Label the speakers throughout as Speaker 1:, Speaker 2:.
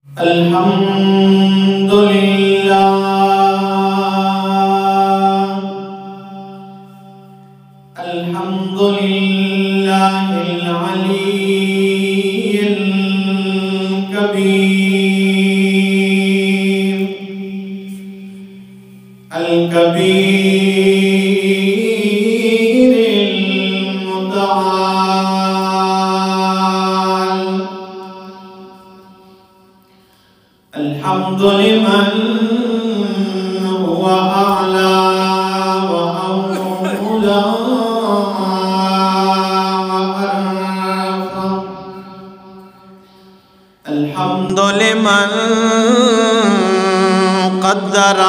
Speaker 1: الحمد لله العلي الكبير المتعال. الحمد لمن هو أعلى وأولى وأرفع. الحمد لمن قدر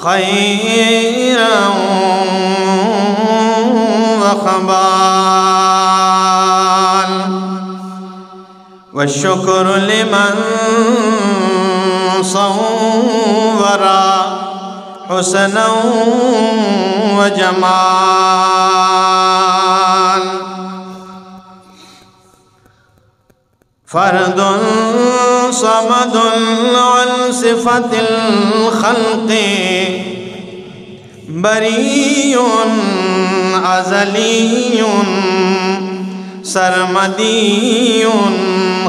Speaker 1: خيرا وخبال. والشكر لمن صور حسنا وجمال. فرد صمد عن صفة الخلق بريء أزلي سرمدي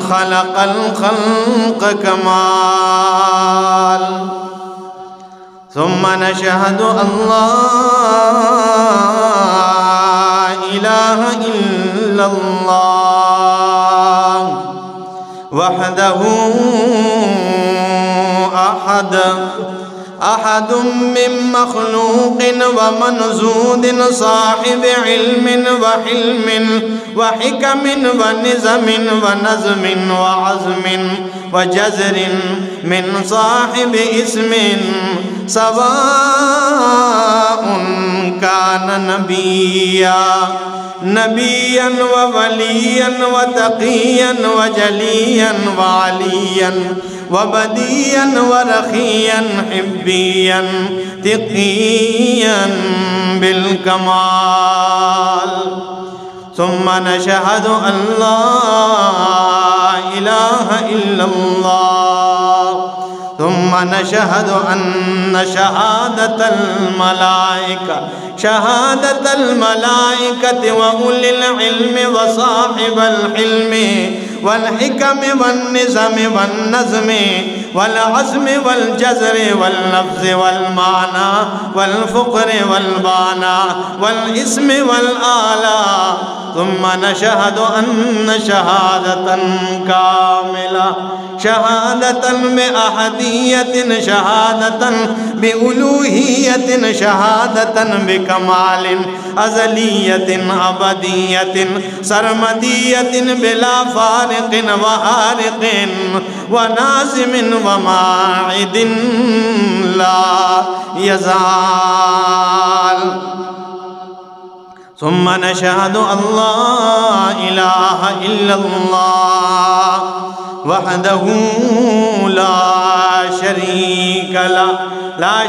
Speaker 1: خلق الخلق كمال. ثم نشهد أن لا إله إلا الله وحده أحد من مخلوق ومنزود صاحب علم وحلم وحكم ونظم ونظم وعزم وجزر من صاحب اسم سواء كان نبيا ووليا وتقيا وجليا وعليا وبديا ورخيا حبيا تقيا بالكمال. ثم نشهد أن لا إله إلا الله. ثم نشهد أن شهادة الملائكة وأولي العلم وصاحب الحلم والحكم والنظم والنظم والعزم والجزر واللفظ والمعنى والفقر والبانا والاسم والآلاء. ثم نشهد أن شهادة كاملة، شهادة بأحدية، شهادة بألوهية، شهادة بكمال أزلية أبدية سرمدية بلا فارق وهارق ونازم وماعد لا يزال. ثم نشهد أن لا إله إلا الله وحده لا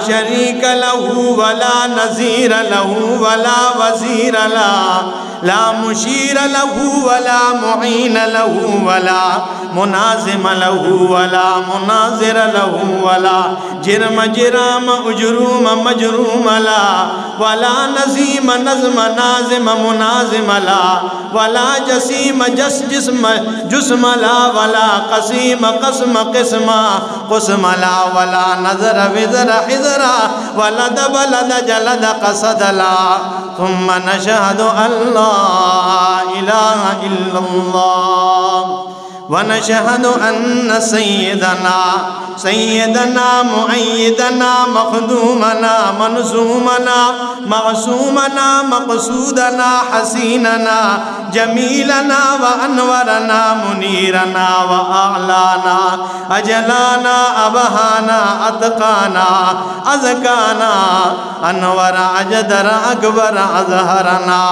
Speaker 1: شريك له ولا نظير له ولا وزير له، لا مشير له ولا معين له ولا منازم له ولا مناظر له ولا جرام أجروم مجروم لا ولا نزيم نظم نازم منازم لا ولا جسيم جسم لا ولا قسيم قسم قسم لا ولا نظر وزر حذر ولا دبلد جلد قصد لا. ثم نشهد أن لا إله إلا الله ونشهد أن سيدنا مؤيدنا مخدومنا منزومنا معصومنا مقصودنا حسيننا جميلنا وأنورنا منيرنا وأعلانا أجلانا أبهانا أتقانا أزكانا أنور أجدر أكبر أظهرنا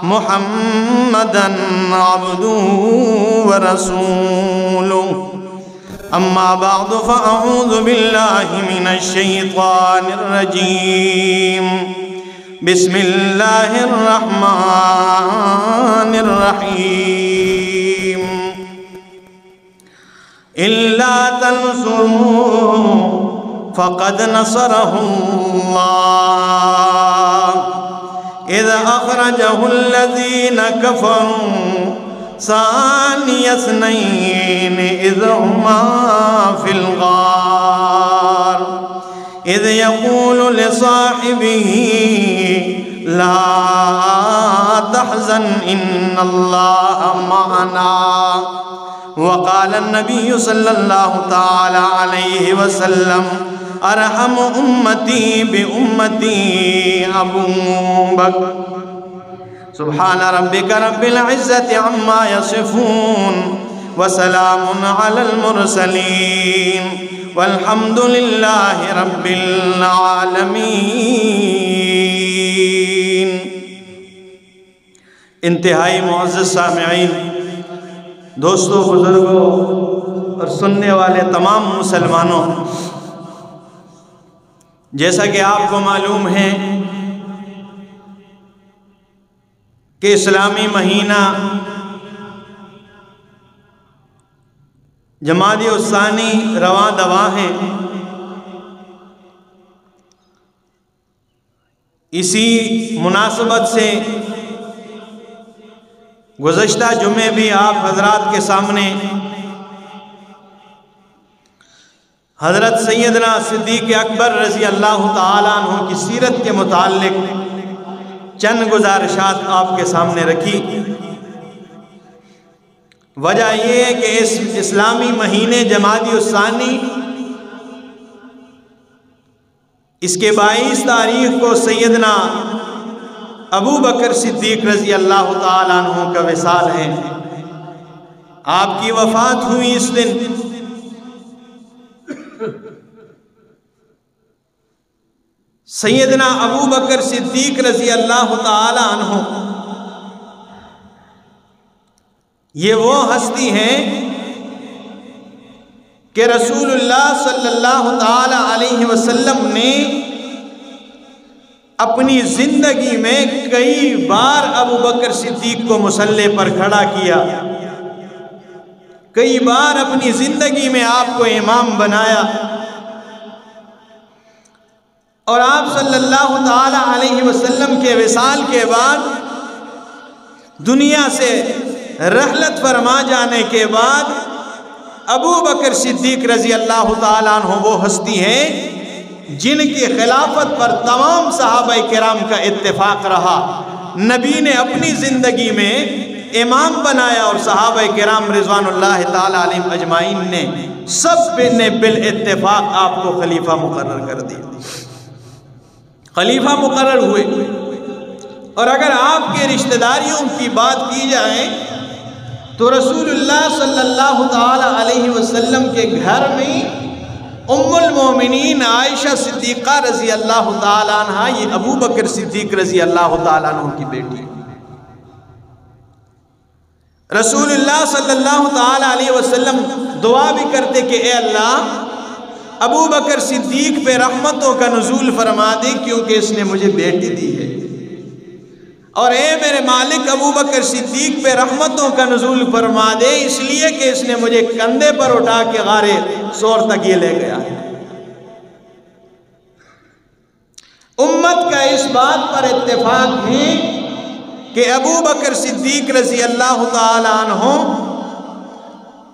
Speaker 1: محمدا عبده ورسوله. أما بعد فأعوذ بالله من الشيطان الرجيم. بسم الله الرحمن الرحيم. إلا تنصروه فقد نصره الله إذ أخرجه الذين كفروا ثاني اثنين إذ هما في الغار إذ يقول لصاحبه لا تحزن إن الله معنا وقال النبي صلى الله تعالى عليه وسلم أرحم أمتي بأمتي أبو بكر سبحان ربك رب العزة عما يصفون وسلام على المرسلين والحمد لله رب العالمين. انتہائی معزز سامعین، دوستوں، بزرگوں اور سننے والے تمام مسلمانوں، جیسا کہ آپ کو معلوم ہے کہ اسلامی مہینہ جمادی الثانی رواں دواں ہے. اسی مناسبت سے گزشتہ جمعے بھی آپ حضرات کے سامنے حضرت سیدنا صدیق اکبر رضی اللہ تعالیٰ عنہ کی سیرت کے متعلق چند گزارشات آپ کے سامنے رکھی. وجہ یہ ہے کہ اس اسلامی مہینے جمادی الثانی، اس کے 22 تاریخ کو سیدنا ابو بکر صدیق رضی اللہ تعالیٰ عنہ کا وصال ہے. آپ کی وفات ہوئی اس دن. سیدنا ابو بکر صدیق رضی اللہ تعالیٰ عنہ یہ وہ ہستی ہیں کہ رسول اللہ صلی اللہ تعالیٰ علیہ وسلم نے اپنی زندگی میں کئی بار ابو بکر صدیق کو مصلی پر کھڑا کیا، کئی بار اپنی زندگی میں آپ کو امام بنایا، اور آپ صلی اللہ تعالیٰ علیہ وسلم کے وصال کے بعد دنیا سے رحلت فرما جانے کے بعد ابو بکر صدیق رضی اللہ تعالیٰ عنہ وہ ہستی ہیں جن کی خلافت پر تمام صحابہ کرام کا اتفاق رہا. نبی نے اپنی زندگی میں امام بنایا اور صحابہ کرام رضوان اللہ تعالیٰ علیہم اجمعین نے سب نے بالاتفاق آپ کو خلیفہ مقرر کر دیا. خلیفہ مقرر ہوئے. اور اگر آپ کے رشتہ داریوں کی بات کی جائے تو رسول اللہ صلی اللہ تعالی علیہ وسلم کے گھر میں ام المومنین عائشہ صدیقہ رضی اللہ تعالی عنہ یہ ابو بکر صدیق رضی اللہ تعالی عنہ کی بیٹی. رسول اللہ صلی اللہ تعالی علیہ وسلم دعا بھی کرتے کہ اے اللہ ابو بکر صدیق پہ رحمتوں کا نزول فرما دے کیونکہ اس نے مجھے بیٹی دی ہے، اور اے میرے مالک ابو بکر صدیق پہ رحمتوں کا نزول فرما دے اس لیے کہ اس نے مجھے کندھے پر اٹھا کے غار ثور تک یہ لے گیا ہے. امت کا اس بات پر اتفاق ہے کہ ابو بکر صدیق رضی اللہ تعالی عنہ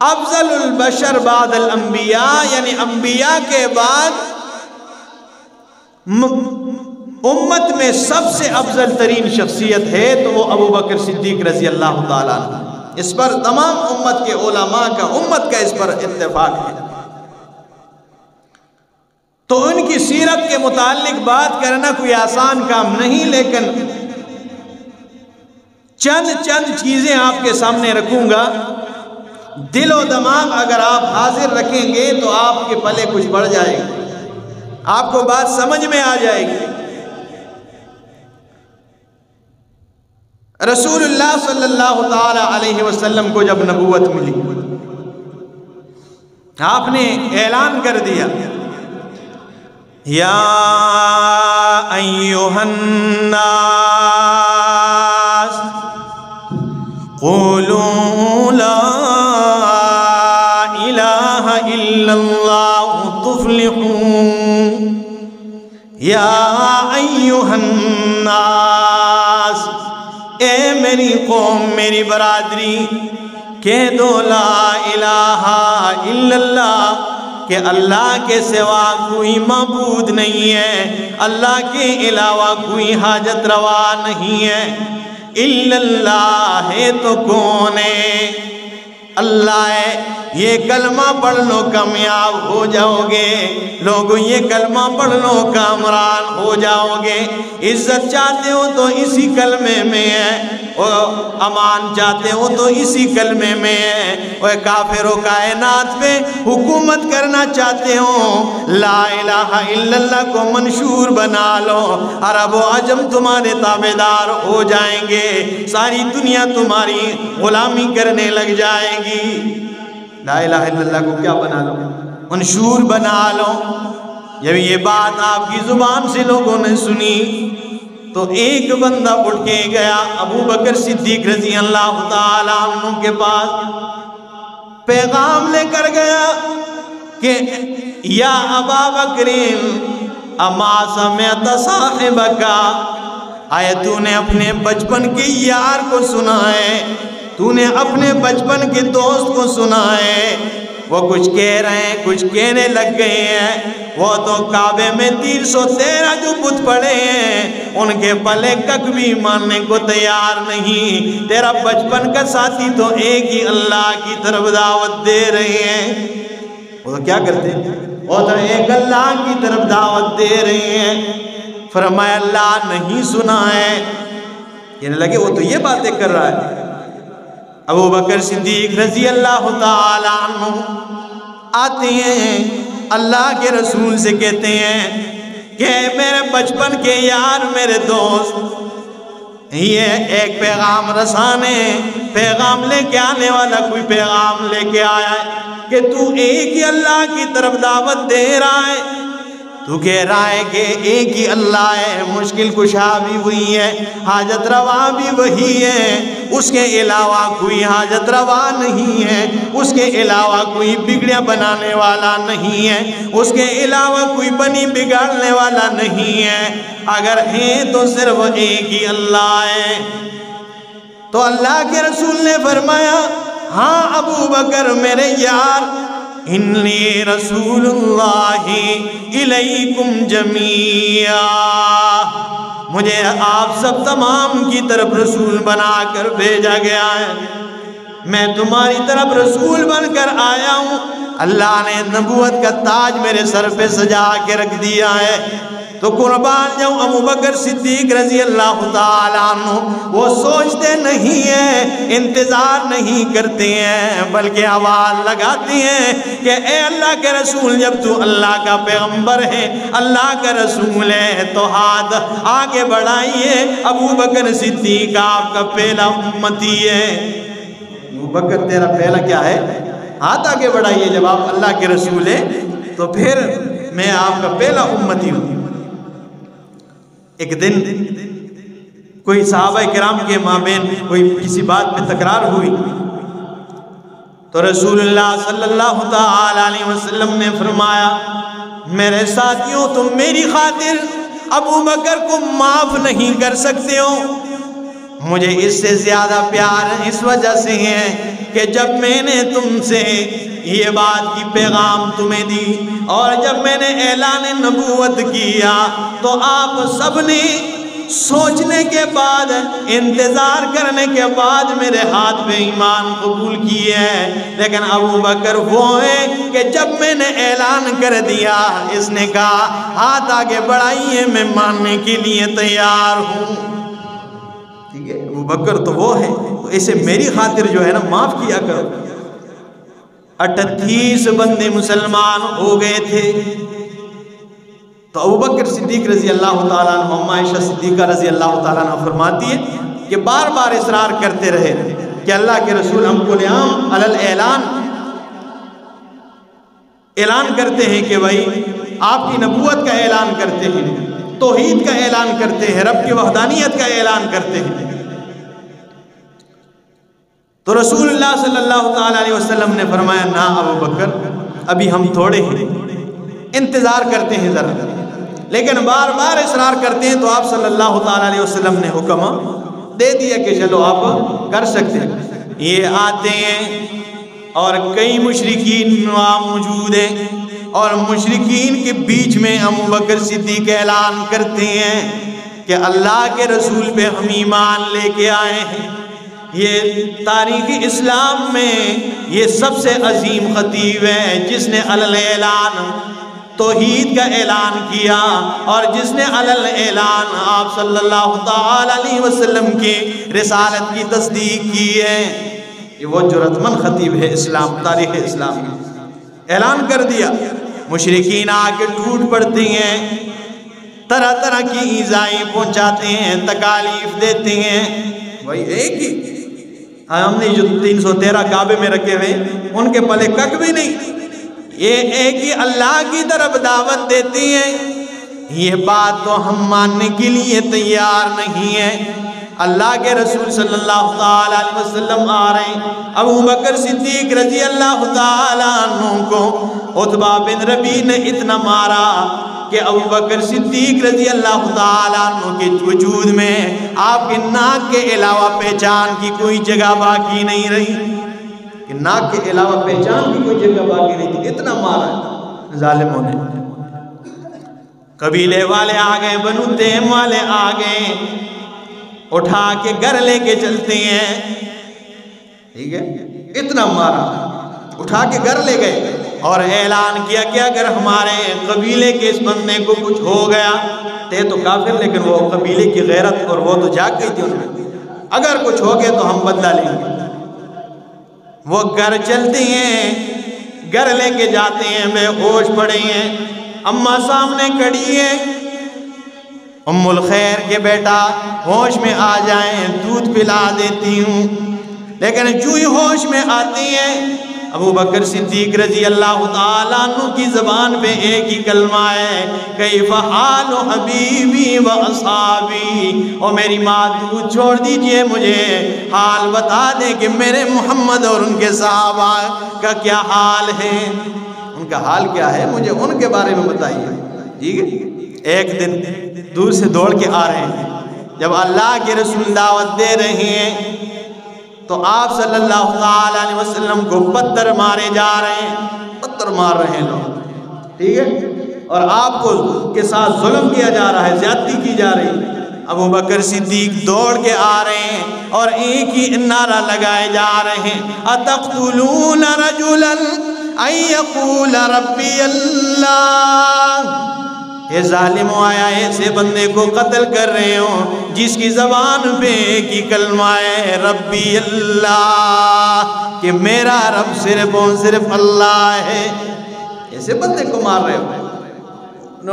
Speaker 1: افضل البشر بعد الانبیاء، یعنی انبیاء کے بعد امت میں سب سے افضل ترین شخصیت ہے تو وہ ابو بکر صدیق رضی اللہ تعالیٰ عنہ. اس پر تمام امت کے علماء کا، امت کا اس پر اتفاق ہے. تو ان کی سیرت کے متعلق بات کرنا کوئی آسان کام نہیں، لیکن چند چیزیں آپ کے سامنے رکھوں گا. دل و دماغ اگر آپ حاضر رکھیں گے تو آپ کے پلے کچھ بڑھ جائے گا، آپ کو بات سمجھ میں آ جائے گی. رسول اللہ صلی اللہ تعالی علیہ وسلم کو جب نبوت ملی آپ نے اعلان کر دیا یا ایھا الناس قولوا لا الہ الا اللہ تفلحون یا ایھا الناس، اے میری قوم، میری برادری، کہہ دو لا الہ الا اللہ، کہ اللہ کے سوا کوئی معبود نہیں ہے، اللہ کے علاوہ کوئی حاجت روا نہیں ہے۔ الا اللہ ہے تو کون ہے؟ اللہ ہے۔ یہ کلمہ پڑھ لو کامیاب ہو جاؤ گے، لوگوں یہ کلمہ پڑھ لو کامران ہو جاؤ گے۔ عزت چاہتے ہو تو اسی کلمے میں ہے، اور امان چاہتے ہو تو اسی کلمے میں ہے۔ اور کافروں کائنات پہ حکومت کرنا چاہتے ہو، لا الہ الا اللہ کو منشور بنا لو، عرب و عجم تمہارے تابعدار ہو جائیں گے، ساری دنیا تمہاری غلامی کرنے لگ جائے گی۔ لا الہ الا اللہ کو کیا بنا لو؟ منشور بنا لو۔ جب یہ بات آپ کی زبان سے لوگوں نے سنی تو ایک بندہ اٹھ کے گیا ابو بکر صدیق رضی اللہ تعالیٰ عنہ کے پاس، پیغام لے کر گیا کہ یا ابا بکر اما سمعت صاحبک، آیا تو نے اپنے بچپن کے یار کو سنا ہے، تو نے اپنے بچپن کے دوست کو سنا ہے، وہ کچھ کہہ رہے ہیں، کچھ کہنے لگ گئے ہیں، وہ تو کعبے میں 313 جو بت پڑے ہیں ان کے پلے کک بھی ماننے کو تیار نہیں، تیرا بچپن کا ساتھی تو ایک ہی اللہ کی طرف دعوت دے رہے ہیں۔ وہ تو کیا کرتے ہیں؟ وہ تو ایک اللہ کی طرف دعوت دے رہے ہیں۔ فرمایا اللہ نہیں سنا ہے، کہنے لگے وہ تو یہ باتیں کر رہا ہے۔ ابو بکر صدیق رضی اللہ تعالیٰ عنہ آتے ہیں، اللہ کے رسول سے کہتے ہیں کہ میرے بچپن کے یار، میرے دوست، یہ ایک پیغام رسانے، پیغام لے کے آنے والا کوئی پیغام لے کے آیا ہے کہ تو ایک ہی اللہ کی طرف دعوت دے رہا ہے، تو کہہ رہا ہے کہ ایک ہی اللہ ہے، مشکل کشا بھی وہی ہے، حاجت روا بھی وہی ہے، اس کے علاوہ کوئی حاجت روا نہیں ہے، اس کے علاوہ کوئی بگڑیاں بنانے والا نہیں ہے، اس کے علاوہ کوئی بنی بگاڑنے والا نہیں ہے، اگر ہے تو صرف ایک ہی اللہ ہے۔ تو اللہ کے رسول نے فرمایا ہاں ابو بکر میرے یار، انی رسول اللہ الیکم جمیعا، مجھے آپ سب تمام کی طرف رسول بنا کر بھیجا گیا ہے، میں تمہاری طرف رسول بن کر آیا ہوں، اللہ نے نبوت کا تاج میرے سر پہ سجا کے رکھ دیا ہے۔ تو قربان جاؤں ابو بکر صدیق رضی اللہ تعالیٰ عنہ وہ سوچتے نہیں ہیں، انتظار نہیں کرتے ہیں، بلکہ آواز لگاتے ہیں کہ اے اللہ کے رسول، جب تو اللہ کا پیغمبر ہے، اللہ کا رسول ہے، تو ہاتھ آگے بڑھائیے، ابو بکر صدیق آپ کا پہلا امتی ہے۔ ابو بکر تیرا پہلا کیا ہے؟ ہاتھ آگے بڑھائیے، جب آپ اللہ کے رسول ہیں تو پھر میں آپ کا پہلا امتی ہوں۔ ایک دن کوئی صحابہ کرام کے مابین کوئی کسی بات پہ تکرار ہوئی تو رسول اللہ صلی اللہ تعالی علیہ وسلم نے فرمایا میرے ساتھیوں تم میری خاطر ابو بکر کو معاف نہیں کر سکتے ہو، مجھے اس سے زیادہ پیار اس وجہ سے ہے کہ جب میں نے تم سے یہ بات کی پیغام تمہیں دی اور جب میں نے اعلان نبوت کیا تو آپ سب نے سوچنے کے بعد، انتظار کرنے کے بعد میرے ہاتھ پہ ایمان قبول کیے ہیں، لیکن ابو بکر وہ ہے کہ جب میں نے اعلان کر دیا اس نے کہا ہاتھ آگے بڑھائیے، میں ماننے کے لیے تیار ہوں۔ ٹھیک ہے، ابو بکر تو وہ ہے، تو اسے میری خاطر جو ہے نا معاف کیا کرو۔ 38 بندے مسلمان ہو گئے تھے، تو ابو بکر صدیق رضی اللہ تعالیٰ عنہ، ام عائشہ صدیقہ رضی اللہ تعالیٰ عنہ فرماتی ہے کہ بار بار اصرار کرتے رہے کہ اللہ کے رسول ہم کو عام علی اعلان کرتے ہیں کہ بھائی آپ کی نبوت کا اعلان کرتے ہیں، توحید کا اعلان کرتے ہیں، رب کی وحدانیت کا اعلان کرتے ہیں۔ تو رسول اللہ صلی اللہ تعالیٰ علیہ وسلم نے فرمایا نہ ابو بکر، ابھی ہم تھوڑے ہیں، انتظار کرتے ہیں ذرا، لیکن بار بار اصرار کرتے ہیں تو آپ صلی اللہ تعالیٰ علیہ وسلم نے حکم دے دیا کہ چلو آپ کر سکتے ہیں۔ یہ آتے ہیں اور کئی مشرکین وہاں موجود ہیں، اور مشرکین کے بیچ میں ابو بکر صدیق اعلان کرتے ہیں کہ اللہ کے رسول پہ ہم ایمان لے کے آئے ہیں۔ یہ تاریخ اسلام میں یہ سب سے عظیم خطیب ہے جس نے اعلان توحید کا اعلان کیا، اور جس نے اعلان آپ صلی اللہ تعالی علیہ وسلم کی رسالت کی تصدیق کی ہے۔ یہ وہ جرأت مند خطیب ہے اسلام، تاریخ اسلام میں اعلان کر دیا۔ مشرکین آ کے ٹوٹ پڑتے ہیں، طرح طرح کی ایذائیں پہنچاتے ہیں، تکالیف دیتے ہیں۔ وہی ایک ہی ہم نے جو 313 کعبے میں رکھے ہوئے ان کے پلے کک بھی نہیں، یہ ایک ہی اللہ کی طرف دعوت دیتی ہیں۔ یہ بات تو ہم ماننے کے لیے تیار نہیں ہیں۔ اللہ کے رسول صلی اللہ تعالی علیہ وسلم آ رہے ہیں، ابو بکر صدیق رضی اللہ تعالیٰ عنہ کو عتبہ بن ربیع نے اتنا مارا کہ ابو بکر صدیق رضی اللہ تعالیٰ عنہ کے وجود میں آپ کے ناک کے علاوہ پہچان کی کوئی جگہ باقی نہیں رہی، کہ ناک کے علاوہ پہچان کی کوئی جگہ باقی نہیں تھی، اتنا مارا ظالموں نے۔ قبیلے والے آ گئے، بنو تیم والے آ گئے، اٹھا کے گھر لے کے چلتے ہیں، ٹھیک ہے، اتنا مارا، اٹھا کے گھر لے گئے اور اعلان کیا کہ اگر ہمارے قبیلے کے اس بندے کو کچھ ہو گیا، تھے تو کافر لیکن وہ قبیلے کی غیرت اور وہ تو جاگ گئی تھی ان میں، اگر کچھ ہو گیا تو ہم بدلہ لیں گے۔ وہ گھر چلتے ہیں، گھر لے کے جاتے ہیں، بے ہوش پڑے ہیں، اماں سامنے کھڑی ہے، ام الخیر کے بیٹا ہوش میں آ جائیں دودھ پلا دیتی ہوں، لیکن جو ہی ہوش میں آتی ہیں ابو بکر صدیق رضی اللہ تعالیٰ عنہ کی زبان پہ ایک ہی کلمہ ہے، کیف حال حبیبی و اصحابی، اور میری ماں دودھ چھوڑ دیجئے، مجھے حال بتا دیں کہ میرے محمد اور ان کے صحابہ کا کیا حال ہے، ان کا حال کیا ہے، مجھے ان کے بارے میں بتائیے، ٹھیک ہے۔ ایک دن دور سے دوڑ کے آ رہے ہیں، جب اللہ کے رسول دعوت دے رہے ہیں تو آپ صلی اللہ تعالی علیہ وسلم کو پتھر مارے جا رہے ہیں، پتھر مار رہے ہیں لوگ، ٹھیک ہے، اور آپ کو کے ساتھ ظلم کیا جا رہا ہے، زیادتی کی جا رہی ہے۔ ابو بکر صدیق دوڑ کے آ رہے ہیں اور ایک ہی نعرہ لگائے جا رہے ہیں، اتقتلون رجلا ان یقول ربی اللہ، یہ ظالموں آیا ایسے بندے کو قتل کر رہے ہوں جس کی زبان پہ ایک ہی کلمہ ہے ربی اللہ، کہ میرا رب صرف اور صرف اللہ ہے، ایسے بندے کو مار رہے ہو۔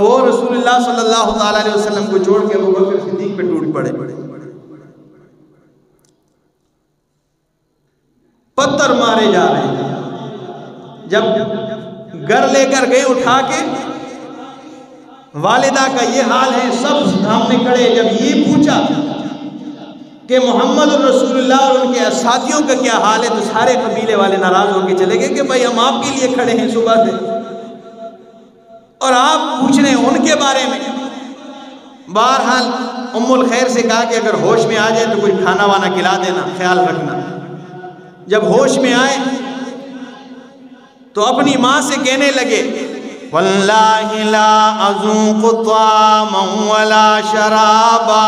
Speaker 1: وہ رسول اللہ صلی اللہ تعالیٰ علیہ وسلم کو چھوڑ کے ابو بکر صدیق پہ ٹوٹ پڑے، پتھر مارے جا رہے ہیں۔ جب گھر لے کر گئے اٹھا کے، والدہ کا یہ حال ہے، سب سامنے کھڑے، جب یہ پوچھا کہ محمد رسول اللہ اور ان کے ساتھیوں کا کیا حال ہے تو سارے قبیلے والے ناراض ہو کے چلے گئے کہ بھائی ہم آپ کے لیے کھڑے ہیں صبح سے اور آپ پوچھ رہے ہیں ان کے بارے میں۔ بہرحال ام الخیر سے کہا کہ اگر ہوش میں آ جائے تو کوئی کھانا وانا کھلا دینا، خیال رکھنا۔ جب ہوش میں آئے تو اپنی ماں سے کہنے لگے واللہ لا اذوق طعاما ولا شرابا،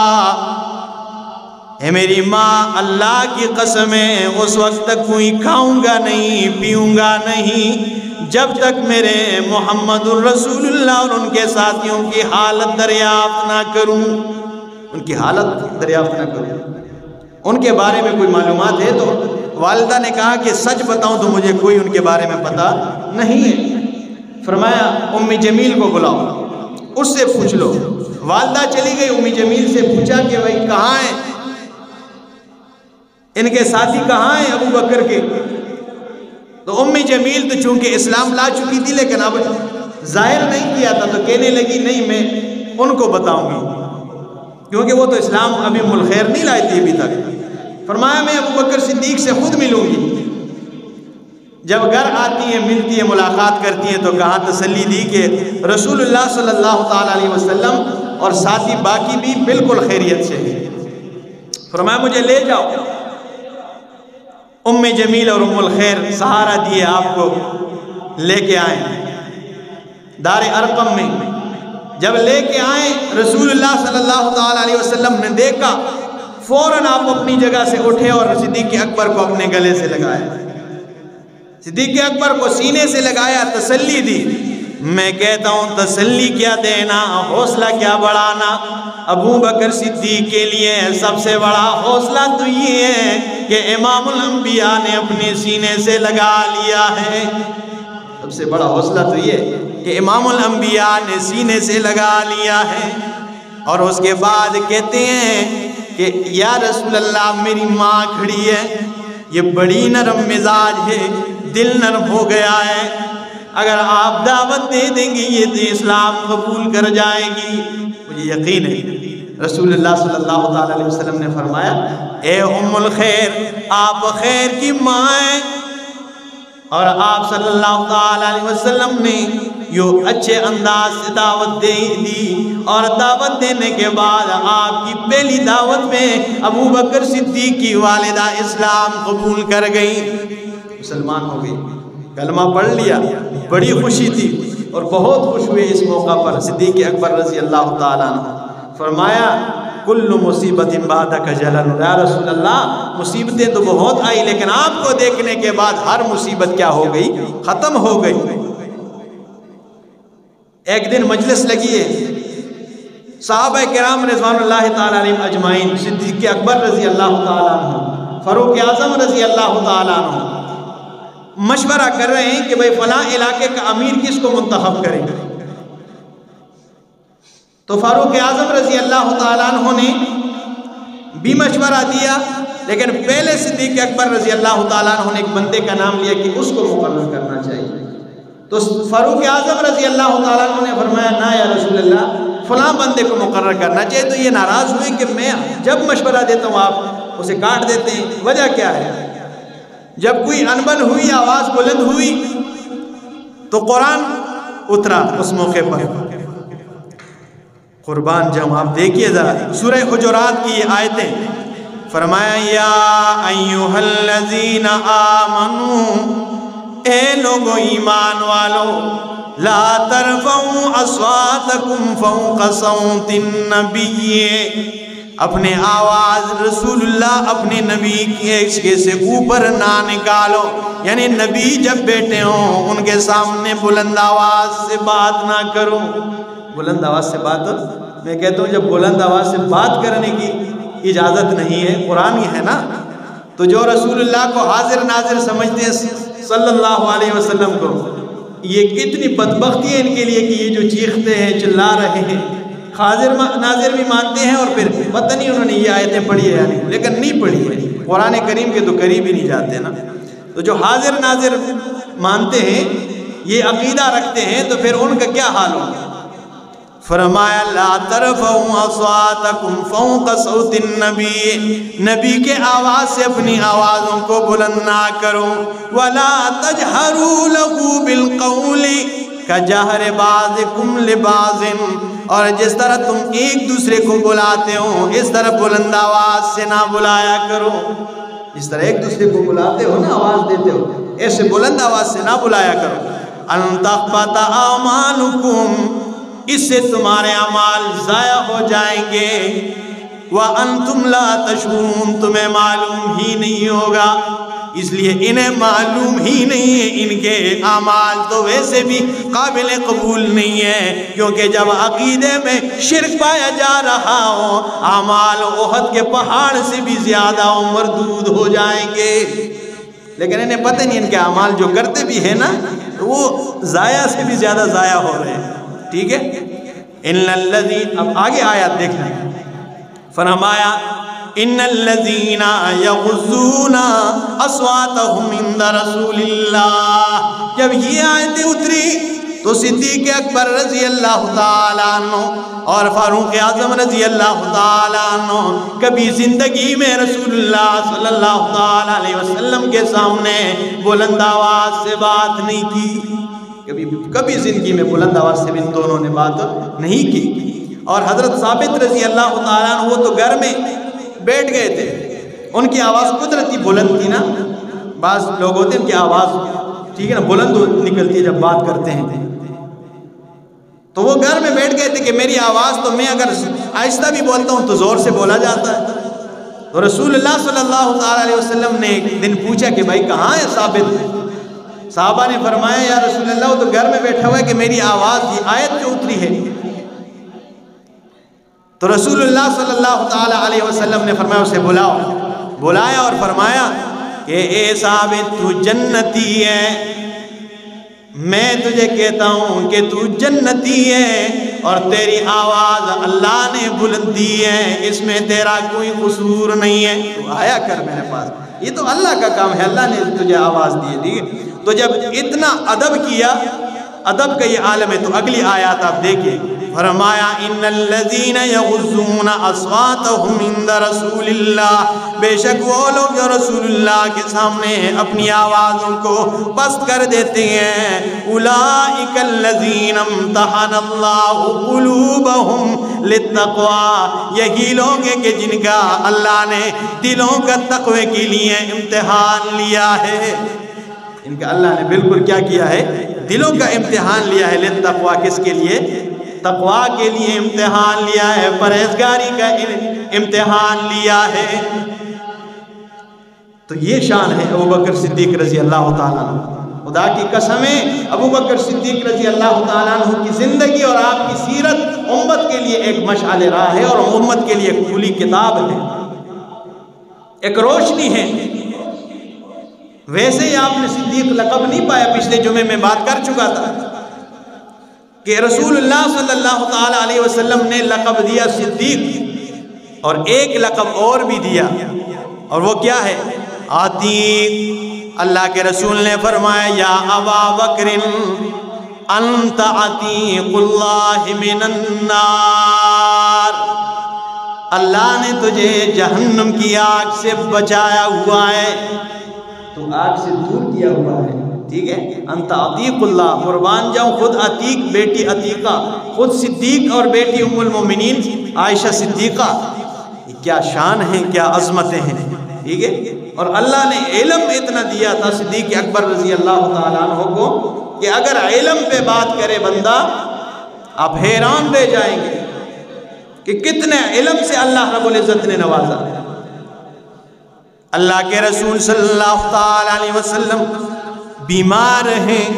Speaker 1: اے میری ماں اللہ کی قسم ہے اس وقت تک کوئی کھاؤں گا نہیں پیوں گا نہیں جب تک میرے محمد الرسول اللہ اور ان کے ساتھیوں کی حالت دریافت نہ کروں، ان کی حالت دریافت نہ کروں۔ ان کے بارے میں کوئی معلومات ہے تو والدہ نے کہا کہ سچ بتاؤں تو مجھے کوئی ان کے بارے میں پتہ نہیں ہے۔ فرمایا ام جمیل کو بلاؤ، اس سے پوچھ لو۔ والدہ چلی گئی، ام جمیل سے پوچھا کہ بھائی کہاں ہیں ان کے ساتھی، کہاں ہیں ابو بکر کے؟ تو ام جمیل تو چونکہ اسلام لا چکی تھی لیکن اب ظاہر نہیں کیا تھا تو کہنے لگی نہیں میں ان کو بتاؤں گی، کیونکہ وہ تو اسلام ابھی ام الخیر نہیں لائی تھی ابھی تک۔ فرمایا میں ابو بکر صدیق سے خود ملوں گی۔ جب گھر آتی ہیں، ملتی ہیں، ملاقات کرتی ہیں تو کہاں تسلی دی کہ رسول اللہ صلی اللہ تعالیٰ علیہ وسلم اور ساتھی باقی بھی بالکل خیریت سے ہیں۔ فرمایا مجھے لے جاؤ۔ ام جمیل اور ام الخیر سہارا دیے آپ کو لے کے آئیں دار ارقم میں۔ جب لے کے آئیں رسول اللہ صلی اللہ تعالیٰ علیہ وسلم نے دیکھا، فوراً آپ اپنی جگہ سے اٹھے اور صدیق اکبر کو اپنے گلے سے لگایا، صدیق اکبر کو سینے سے لگایا، تسلی دی۔ میں کہتا ہوں تسلی کیا دینا، حوصلہ کیا بڑھانا۔ ابو بکر صدیق کے لیے سب سے بڑا حوصلہ تو یہ ہے کہ امام الانبیاء نے اپنے سینے سے لگا لیا ہے۔ سب سے بڑا حوصلہ تو یہ کہ امام الانبیاء نے سینے سے لگا لیا ہے۔ اور اس کے بعد کہتے ہیں کہ یا رسول اللہ میری ماں کھڑی ہے، یہ بڑی نرم مزاج ہے، دل نرم ہو گیا ہے، اگر آپ دعوت دے دیں گے یہ تو اسلام قبول کر جائے گی، مجھے یقین ہے۔ رسول اللہ صلی اللہ تعالیٰ علیہ وسلم نے فرمایا اے ام الخیر، آپ خیر کی ماں ہیں، اور آپ صلی اللہ تعالیٰ علیہ وسلم نے یہ اچھے انداز سے دعوت دی، اور دعوت دینے کے بعد آپ کی پہلی دعوت میں ابو بکر صدیق کی والدہ اسلام قبول کر گئی، مسلمان ہو گئی، کلمہ پڑھ لیا۔ بڑی خوشی تھی اور بہت خوش ہوئے اس موقع پر صدیق اکبر رضی اللہ تعالیٰ عنہ۔ فرمایا کل مصیبت بعدک جلل، یا رسول اللہ مصیبتیں تو بہت آئی لیکن آپ کو دیکھنے کے بعد ہر مصیبت کیا ہو گئی؟ ختم ہو گئی۔ ایک دن مجلس لگی ہے، صحابہ کرام رضوان اللہ تعالیٰ علیہم اجمعین، صدیق اکبر رضی اللہ تعالیٰ عنہ، فاروق اعظم رضی اللہ تعالیٰ عنہ مشورہ کر رہے ہیں کہ بھئی فلاں علاقے کا امیر کس کو منتخب کریں۔ تو فاروق اعظم رضی اللہ تعالیٰ عنہ نے بھی مشورہ دیا، لیکن پہلے صدیق اکبر رضی اللہ تعالیٰ عنہ نے ایک بندے کا نام لیا کہ اس کو مقرر کرنا چاہیے۔ تو فاروق اعظم رضی اللہ تعالیٰ عنہ نے فرمایا نا یا رسول اللہ فلاں بندے کو مقرر کرنا چاہیے۔ تو یہ ناراض ہوئے کہ میں جب مشورہ دیتا ہوں آپ اسے کاٹ دیتے ہیں، وجہ کیا ہے؟ جب کوئی انبن ہوئی، آواز بلند ہوئی تو قرآن اترا اس موقع پر۔ قربان جاؤں، آپ دیکھیے ذرا سورہ حجرات کی یہ آیتیں، فرمایا یا ایھا الذین آمنو، اے لوگو ایمان والو، لا ترفعوا اصواتکم فوق صوت النبی، اپنے آواز رسول اللہ اپنے نبی کے سے اوپر نہ نکالو، یعنی نبی جب بیٹھے ہوں ان کے سامنے بلند آواز سے بات نہ کرو۔ بلند آواز سے بات، میں کہتا ہوں جب بلند آواز سے بات کرنے کی اجازت نہیں ہے، قرآن ہی ہے نا، تو جو رسول اللہ کو حاضر ناظر سمجھتے ہیں صلی اللہ علیہ وسلم کو، یہ کتنی بدبختی ہے ان کے لیے کہ یہ جو چیختے ہیں چلا رہے ہیں، حاضر ناظر بھی مانتے ہیں اور پھر پتہ نہیں انہوں نے یہ آیتیں پڑھی ہے یعنی، لیکن نہیں پڑھی ہے، قرآن کریم کے تو قریب ہی نہیں جاتے نا۔ تو جو حاضر ناظر مانتے ہیں، یہ عقیدہ رکھتے ہیں، تو پھر ان کا کیا حال ہوگا؟ فرمایا لا ترفعوا اصواتکم فوق صوت النبی، نبی کے آواز سے اپنی آوازوں کو بلند نہ کرو، ولا تجہروا له بالقول کجہر بعضکم لبعض، اور جس طرح تم ایک دوسرے کو بلاتے ہو اس طرح بلند آواز سے نہ بلایا کرو، اس طرح ایک دوسرے کو بلاتے ہو نا، آواز دیتے ہو، ایسے بلند آواز سے نہ بلایا کرو۔ ان تحبط اعمالکم، اس سے تمہارے اعمال ضائع ہو جائیں گے، وَأَنْتُمْ لَا تَشْعُرُونَ، تمہیں معلوم ہی نہیں ہوگا، اس لیے انہیں معلوم ہی نہیں ہے، ان کے اعمال تو ویسے بھی قابل قبول نہیں ہے، کیونکہ جب عقیدے میں شرک پایا جا رہا ہو اعمال احد کے پہاڑ سے بھی زیادہ مردود ہو جائیں گے، لیکن انہیں پتہ نہیں ان کے اعمال جو کرتے بھی ہیں نا وہ ضائع سے بھی زیادہ ضائع ہو رہے ہیں، ٹھیک ہے۔ ان الذین، اب آگے آیات دیکھنا، فرمایا ان الذین یغضون اصواتهم عند رسول اللہ، جب یہ آیتیں اتری تو صدیق اکبر رضی اللہ تعالیٰ عنہ اور فاروق اعظم رضی اللہ تعالیٰ عنہ کبھی زندگی میں رسول اللہ صلی اللہ تعالیٰ علیہ وسلم کے سامنے بلند آواز سے بات نہیں کی، کبھی زندگی میں بلند آواز سے بھی ان دونوں نے بات نہیں کی۔ اور حضرت ثابت رضی اللہ تعالیٰ عنہ وہ تو گھر میں بیٹھ گئے تھے، ان کی آواز قدرتی بلند تھی نا، بعض لوگ ہوتے ہیں ان کی آواز ٹھیک ہے نا بلند نکلتی ہے جب بات کرتے ہیں، تو وہ گھر میں بیٹھ گئے تھے کہ میری آواز تو میں اگر آہستہ بھی بولتا ہوں تو زور سے بولا جاتا ہے۔ تو رسول اللہ صلی اللہ تعالیٰ علیہ وسلم نے ایک دن پوچھا کہ بھائی کہاں ہے ثابت؟ صحابہ نے فرمایا یا رسول اللہ وہ تو گھر میں بیٹھا ہوا ہے کہ میری آواز یہ آیت جو اتری ہے۔ تو رسول اللہ صلی اللہ تعالیٰ علیہ وسلم نے فرمایا اسے بلاؤ، بلایا اور فرمایا کہ اے ثابت تو جنتی ہے، میں تجھے کہتا ہوں کہ تو جنتی ہے اور تیری آواز اللہ نے بلندی ہے، اس میں تیرا کوئی قصور نہیں ہے، تو آیا کر میرے پاس، یہ تو اللہ کا کام ہے، اللہ نے تجھے آواز دی ہے، ٹھیک ہے۔ تو جب اتنا ادب کیا، ادب کا یہ عالم ہے، تو اگلی آیات آپ دیکھیں، فرمایا ان الذین یغضون اصواتهم عند رسول اللہ، بے شک وہ لوگ جو رسول اللہ کے سامنے اپنی آوازوں کو پست کر دیتے ہیں، اولئک الذین امتحن اللہ قلوبهم للتقوی، یہی لوگ ہیں کہ جن کا اللہ نے دلوں کا تقوی کے لیے امتحان لیا ہے، ان کا اللہ نے بالکل کیا کیا ہے، دلوں کا امتحان لیا ہے، للتقوی کس کے لیے، تقوی کے لیے امتحان لیا ہے، پرہیزگاری کا امتحان لیا ہے۔ تو یہ شان ہے ابو بکر صدیق رضی اللہ تعالیٰ عنہ، خدا کی قسم ہے ابو بکر صدیق رضی اللہ تعالیٰ عنہ کی زندگی اور آپ کی سیرت امت کے لیے ایک مشعل راہ ہے اور امت کے لیے ایک کھلی کتاب ہے، ایک روشنی ہے۔ ویسے ہی آپ نے صدیق لقب نہیں پایا، پچھلے جمعے میں بات کر چکا تھا کہ رسول اللہ صلی اللہ تعالیٰ علیہ وسلم نے لقب دیا صدیق، اور ایک لقب اور بھی دیا، اور وہ کیا ہے، عتیق۔ اللہ کے رسول نے فرمایا یا ابا بکر انت عتیق اللہ من النار، اللہ نے تجھے جہنم کی آگ سے بچایا ہوا ہے، تو آگ سے دور کیا ہوا ہے، ٹھیک ہے۔ انت عتیق اللہ، قربان جاؤں خود عتیق بیٹی عتیقہ، خود صدیق اور بیٹی ام المومنین عائشہ صدیقہ، یہ کیا شان ہیں، کیا عظمتیں ہیں، ٹھیک ہے۔ اور اللہ نے علم اتنا دیا تھا صدیق اکبر رضی اللہ تعالیٰ عنہ کو کہ اگر علم پہ بات کرے بندہ آپ حیران رہ جائیں گے کہ کتنے علم سے اللہ رب العزت نے نوازا۔ اللہ کے رسول صلی اللہ تعالیٰ علیہ وسلم بیمار ہیں،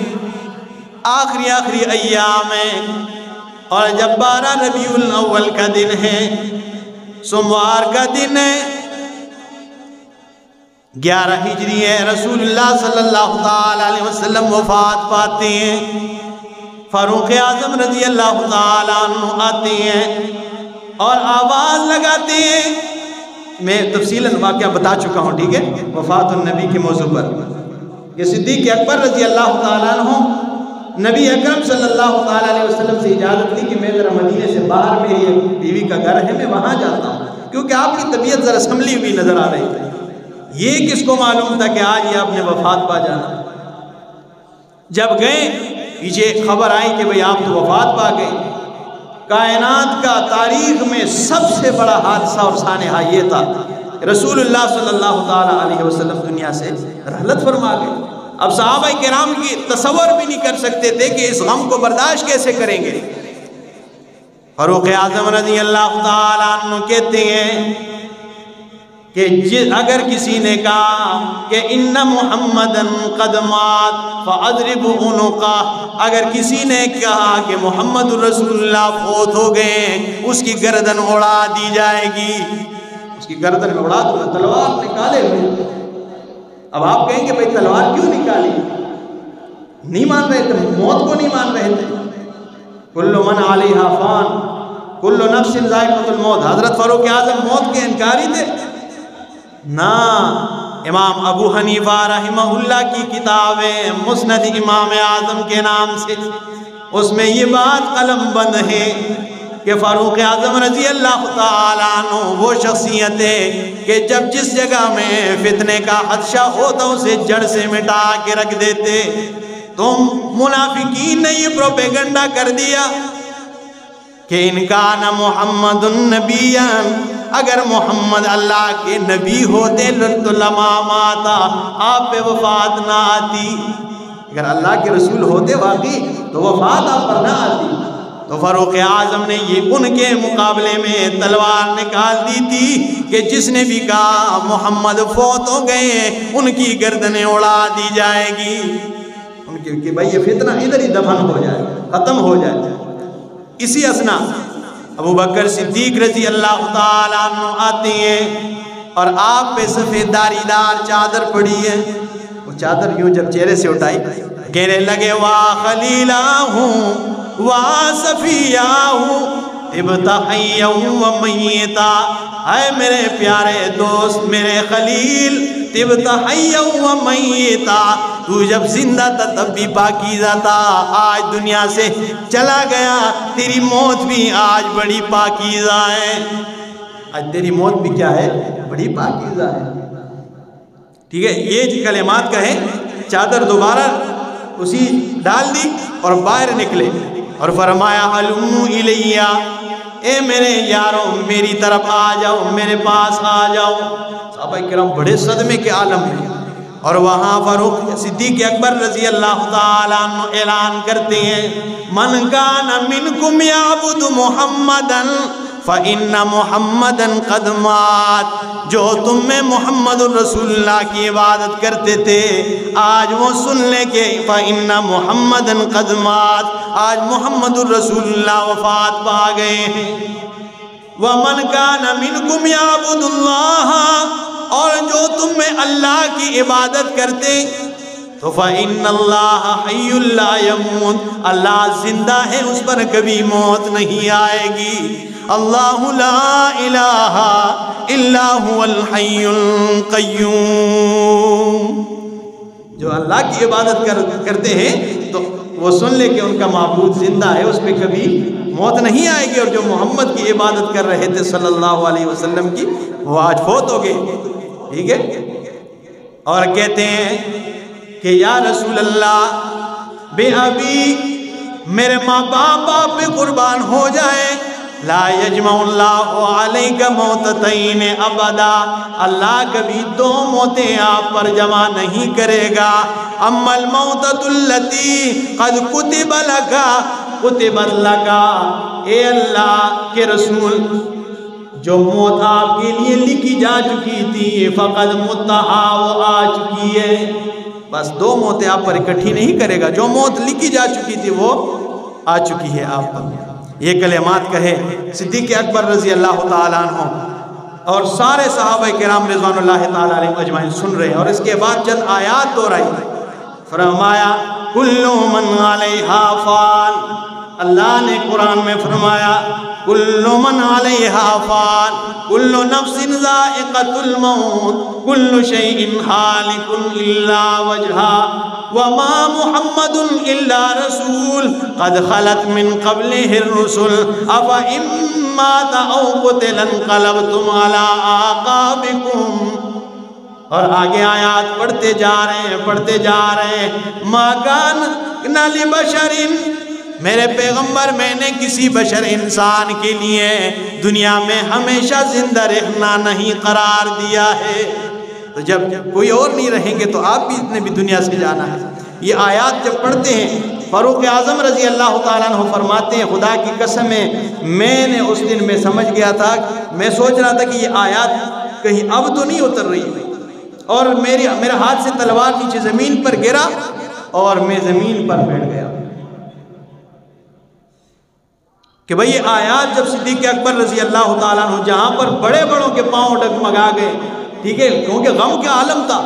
Speaker 1: آخری ایام ہیں، اور جب 12 ربیع الاول کا دن ہے، سوموار کا دن ہے، 11 ہجری ہے، رسول اللہ صلی اللہ تعالیٰ علیہ وسلم وفات پاتے ہیں، فاروق اعظم رضی اللہ تعالیٰ عنہ آتے ہیں اور آواز لگاتے ہیں۔ میں تفصیلاً واقعہ بتا چکا ہوں، ٹھیک ہے، وفات النبی کے موضوع پر، کہ صدیق اکبر رضی اللہ تعالیٰ عنہ نبی اکرم صلی اللہ تعالیٰ علیہ وسلم سے اجازت لی کہ میں ذرا مدینے سے باہر میری ایک بیوی کا گھر ہے، میں وہاں جاتا ہوں، کیونکہ آپ کی طبیعت ذرا سنبھلی ہوئی نظر آ رہی تھی۔ یہ کس کو معلوم تھا کہ آج یہ آپ نے وفات پا جانا۔ جب گئے پیچھے خبر آئی کہ بھئی آپ تو وفات پا گئے۔ کائنات کا تاریخ میں سب سے بڑا حادثہ اور سانحہ یہ تھا، رسول اللہ صلی اللہ تعالیٰ علیہ وسلم دنیا سے رحلت فرما گئے۔ اب صحابہ کرام کی تصور بھی نہیں کر سکتے تھے کہ اس غم کو برداشت کیسے کریں گے۔ فاروق اعظم رضی اللہ تعالیٰ عنہ کہتے ہیں کہ اگر کسی نے کہا کہ ان محمدًا قد مات فاضرب عنقہ، اگر کسی نے کہا کہ محمد رسول اللہ فوت ہو گئے اس کی گردن اڑا دی جائے گی، اس کی گردن میں اڑا دو، تلوار نکالے ہوئے۔ اب آپ کہیں گے بھئی تلوار کیوں نکالی؟ نہیں مان رہے تھے، موت کو نہیں مان رہے تھے۔ کل من علیہا فان کل نفس ذائقۃ الموت، حضرت فاروق اعظم موت کے انکاری تھے؟ نا، امام ابو حنیفہ رحمہ اللہ کی کتاب ہے مسند امام اعظم کے نام سے، اس میں یہ بات قلم بند ہے کہ فاروق اعظم رضی اللہ تعالیٰ عنہ وہ شخصیت ہے کہ جب جس جگہ میں فتنے کا خدشہ ہوتا اسے جڑ سے مٹا کے رکھ دیتے. تم منافقین نے یہ پروپیگنڈا کر دیا کہ ان کان محمد النبی، اگر محمد اللہ کے نبی ہوتے تو لما ماتا، آپ پہ وفات نہ آتی. اگر اللہ کے رسول ہوتے واقعی تو وفات آپ پر نہ آتی. تو فاروق اعظم نے یہ ان کے مقابلے میں تلوار نکال دی تھی کہ جس نے بھی کہا محمد فوت ہو گئے ان کی گردنیں اڑا دی جائے گی، ان کی کہ بھائی یہ فتنہ ادھر ہی دفن ہو جائے، ختم ہو جائے. اسی اسنا ابو بکر صدیق رضی اللہ تعالیٰ عنہ آتے ہیں اور آپ پہ سفید داری دار چادر پڑی ہے. وہ چادر یوں جب چہرے سے اٹھائی کہنے لگے وا خلیلہ ہوں وا صفیہ ہوں طبت حیّا و میتا، اے میرے پیارے دوست میرے خلیل، طبت حیّا و میتا، تو جب زندہ تھا تب بھی پاکیزہ تھا، آج دنیا سے چلا گیا تیری موت بھی آج بڑی پاکیزہ ہے. آج تیری موت بھی کیا ہے؟ بڑی پاکیزہ ہے. ٹھیک ہے، یہ کلمات کہے، چادر دوبارہ اسی ڈال دی اور باہر نکلے اور فرمایا حلمو الیہ، اے میرے یاروں میری طرف آ جاؤ، میرے پاس آ جاؤ. صحابہ کرام بڑے صدمے کے عالم میں، اور وہاں فاروق صدیق اکبر رضی اللہ تعالیٰ عنہ اعلان کرتے ہیں من کان منکم یعبد محمدًا فَإِنَّ مُحَمَّدًا قَدْ مَاتَ، جو تم میں محمد الرسول اللہ کی عبادت کرتے تھے آج وہ سن لے کہ فَإِنَّ مُحَمَّدًا قَدْ مَاتَ، آج محمد الرسول اللہ وفات پا گئے ہیں. وَمَنْ كَانَ مِنْكُمْ يَعْبُدُ اللَّهَ، اور جو تم میں اللہ کی عبادت کرتے تو فَإِنَّ اللَّهَ حَيٌّ لَا يَمُوتُ، اللہ زندہ ہے اس پر کبھی موت نہیں آئے گی. اللہ لا الہ الا هو الحی القیوم، جو اللہ کی عبادت کرتے ہیں تو وہ سن لے کہ ان کا معبود زندہ ہے، اس پہ کبھی موت نہیں آئے گی. اور جو محمد کی عبادت کر رہے تھے صلی اللہ علیہ وسلم کی، وہ آج فوت ہو گئے. ٹھیک ہے، اور کہتے ہیں کہ یا رسول اللہ بے ابی، میرے ماں باپ آپ پہ قربان ہو جائیں، لا یجمع اللہ علیک موتتین ابدا، اللہ کبھی دو موتیں آپ پر جمع نہیں کرے گا. اما الموتۃ التی قد کتب لک کتبت لک، اے اللہ کے رسول جو موت آپ کے لیے لکھی جا چکی تھی فقد متہا، وہ آ چکی ہے. بس دو موتیں آپ پر اکٹھی نہیں کرے گا، جو موت لکھی جا چکی تھی وہ آ چکی ہے آپ پر. یہ کلمات کہے صدیق اکبر رضی اللہ تعالیٰ عنہ، اور سارے صحابہ کرام رضوان اللہ تعالیٰ علیہ اجمعین سن رہے ہیں. اور اس کے بعد چند آیات دہرائی، فرمایا کل من علیہا فان، اللہ نے قرآن میں فرمایا کل من علیہا فان، کل نفس ذائقۃ الموت، کل شیء ہالک الا وجہہ، وما محمد الا رسول قد خلت من قبلہ الرسل افإن مات او قتل انقلبتم علی اعقابکم. اور آگے آیات پڑھتے جا رہے ہیں ما کان لبشر، میرے پیغمبر میں نے کسی بشر انسان کے لیے دنیا میں ہمیشہ زندہ رہنا نہیں قرار دیا ہے. تو جب کوئی اور نہیں رہیں گے تو آپ بھی اتنے بھی دنیا سے جانا ہے. یہ آیات جب پڑھتے ہیں فاروق اعظم رضی اللہ تعالیٰ عنہ فرماتے ہیں خدا کی قسم ہے میں نے اس دن میں سمجھ گیا تھا، میں سوچ رہا تھا کہ یہ آیات کہیں اب تو نہیں اتر رہی، اور میرے ہاتھ سے تلوار نیچے زمین پر گرا اور میں زمین پر بیٹھ گیا کہ بھئی یہ آیات جب صدیق اکبر رضی اللہ تعالیٰ عنہ جہاں پر بڑے بڑوں کے پاؤں ڈگمگا گئے، ٹھیک ہے، کیونکہ غم کا عالم تھا،